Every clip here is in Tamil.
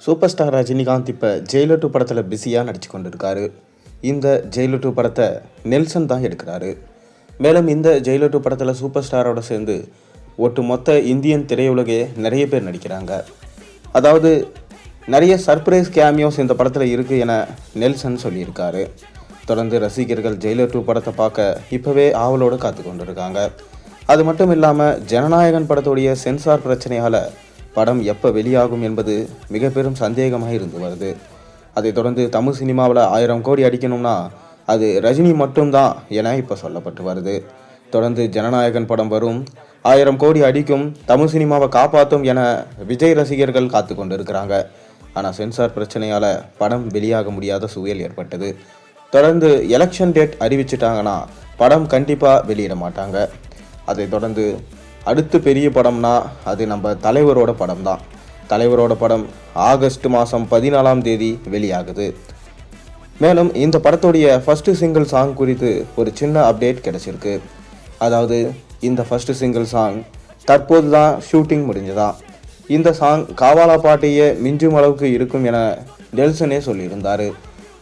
சூப்பர் ஸ்டார் ரஜினிகாந்த் இப்போ ஜெயிலர் 2 படத்தில் பிஸியாக நடித்து கொண்டிருக்காரு. இந்த ஜெயிலர் 2 படத்தை நெல்சன் தான் எடுக்கிறாரு. மேலும் இந்த ஜெயிலர் 2 படத்தில் சூப்பர் ஸ்டாரோட சேர்ந்து ஒட்டுமொத்த இந்தியன் திரையுலகே நிறைய பேர் நடிக்கிறாங்க. அதாவது நிறைய சர்ப்ரைஸ் கேமியோஸ் இந்த படத்தில் இருக்குது என நெல்சன் சொல்லியிருக்காரு. தொடர்ந்து ரசிகர்கள் ஜெயிலர் 2 படத்தை பார்க்க இப்போவே ஆவலோடு காத்து கொண்டிருக்காங்க. அது மட்டும் இல்லாமல் ஜனநாயகன் படத்துடைய சென்சார் பிரச்சனையால் படம் எப்போ வெளியாகும் என்பது மிக பெரும் சந்தேகமாக இருந்து வருது. அதைத் தொடர்ந்து தமிழ் சினிமாவில் 1000 கோடி அடிக்கணும்னா அது ரஜினி மட்டும்தான் என இப்போ சொல்லப்பட்டு வருது. தொடர்ந்து ஜனநாயகன் படம் வரும், 1000 கோடி அடிக்கும், தமிழ் சினிமாவை காப்பாற்றும் என விஜய் ரசிகர்கள் காத்து கொண்டு இருக்கிறாங்க. ஆனால் சென்சார் பிரச்சனையால் படம் வெளியாக முடியாத சூழல் ஏற்பட்டது. தொடர்ந்து எலெக்ஷன் டேட் அறிவிச்சிட்டாங்கன்னா படம் கண்டிப்பாக வெளியிட மாட்டாங்க. அதைத் தொடர்ந்து அடுத்து பெரிய படம்னா அது நம்ம தலைவரோட படம் தான். தலைவரோட படம் ஆகஸ்ட் மாதம் 14ஆம் தேதி வெளியாகுது. மேலும் இந்த படத்துடைய ஃபஸ்ட்டு சிங்கிள் சாங் குறித்து ஒரு சின்ன அப்டேட் கிடச்சிருக்கு. அதாவது இந்த ஃபஸ்ட்டு சிங்கிள் சாங் தற்போது தான் ஷூட்டிங் முடிஞ்சதான். இந்த சாங் காவாலா பாட்டையே மிஞ்சும் அளவுக்கு இருக்கும் என நெல்சனே சொல்லியிருந்தார்.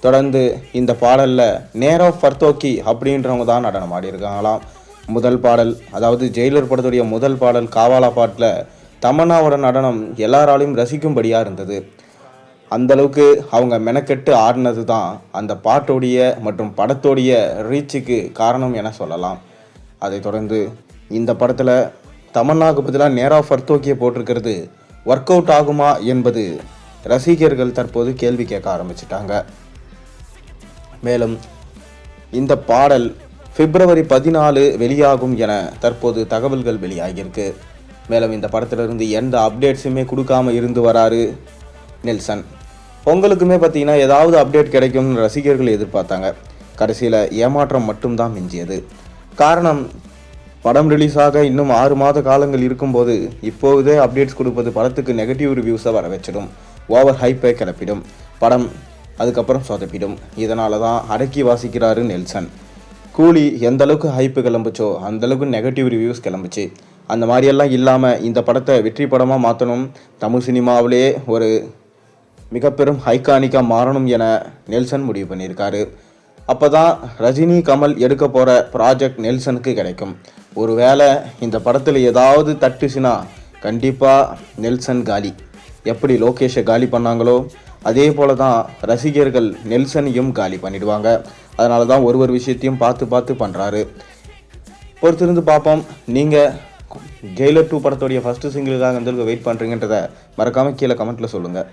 தொடர்ந்து இந்த பாடலில் நேரோ ஃபர்தோக்கி அப்படின்றவங்க தான் நடனம் ஆடியிருக்காங்களாம். முதல் பாடல், அதாவது ஜெயிலர் படத்துடைய முதல் பாடல் காவாலா பாட்டில் தமன்னாவோட நடனம் எல்லாராலையும் ரசிக்கும்படியாக இருந்தது. அந்தளவுக்கு அவங்க மெனக்கெட்டு ஆடினது தான் அந்த பாட்டோடைய மற்றும் படத்தோடைய ரீச்சுக்கு காரணம் என சொல்லலாம். அதைத் தொடர்ந்து இந்த படத்தில் தமன்னாவுக்கு பதிலாக நேரா ஃபர்தோக்கியை போட்டிருக்கிறது ஒர்க் அவுட் ஆகுமா என்பது ரசிகர்கள் தற்போது கேள்வி கேட்க ஆரம்பிச்சிட்டாங்க. மேலும் இந்த பாடல் பிப்ரவரி 14 வெளியாகும் என தற்போது தகவல்கள் வெளியாகியிருக்கு. மேலும் இந்த படத்திலிருந்து எந்த அப்டேட்ஸுமே கொடுக்காம இருந்து வராரு நெல்சன். பொங்கலுக்குமே பார்த்தீங்கன்னா ஏதாவது அப்டேட் கிடைக்கும்னு ரசிகர்கள் எதிர்பார்த்தாங்க. கடைசியில் ஏமாற்றம் மட்டும்தான் மிஞ்சியது. காரணம், படம் ரிலீஸ் ஆக இன்னும் 6 மாத காலங்கள் இருக்கும்போது இப்போதே அப்டேட்ஸ் கொடுப்பது படத்துக்கு நெகட்டிவ் ரிவ்யூஸை வர வச்சிடும், ஓவர் ஹைப்பை கிளப்பிடும், படம் அதுக்கப்புறம் சொதப்பிடும். இதனால தான் அடக்கி வாசிக்கிறாரு நெல்சன். கூலி எந்த அளவுக்கு ஹைப்பு கிளம்புச்சோ அந்தளவுக்கு நெகட்டிவ் ரிவ்யூஸ் கிளம்புச்சு. அந்த மாதிரியெல்லாம் இல்லாமல் இந்த படத்தை வெற்றி படமாக மாற்றணும், தமிழ் சினிமாவிலே ஒரு மிக பெரும் ஐகானிக்காக மாறணும் என நெல்சன் முடிவு பண்ணியிருக்காரு. அப்போ தான் ரஜினி கமல் எடுக்க போகிற ப்ராஜெக்ட் நெல்சனுக்கு கிடைக்கும். ஒருவேளை இந்த படத்தில் ஏதாவது தட்டுச்சுன்னா கண்டிப்பாக நெல்சன் காலி. எப்படி லோகேஷை காலி பண்ணாங்களோ அதே போல தான் ரசிகர்கள் நெல்சனையும் காலி பண்ணிடுவாங்க. அதனால தான் ஒரு விஷயத்தையும் பார்த்து பண்ணுறாரு. பொறுத்திருந்து பார்ப்போம். நீங்கள் ஜெயிலர் 2 படத்துடைய ஃபஸ்ட்டு சிங்கிளுக்காக எந்த அளவுக்கு வெயிட் பண்ணுறீங்கன்றதை மறக்காமல் கீழே கமெண்ட்டில் சொல்லுங்கள்.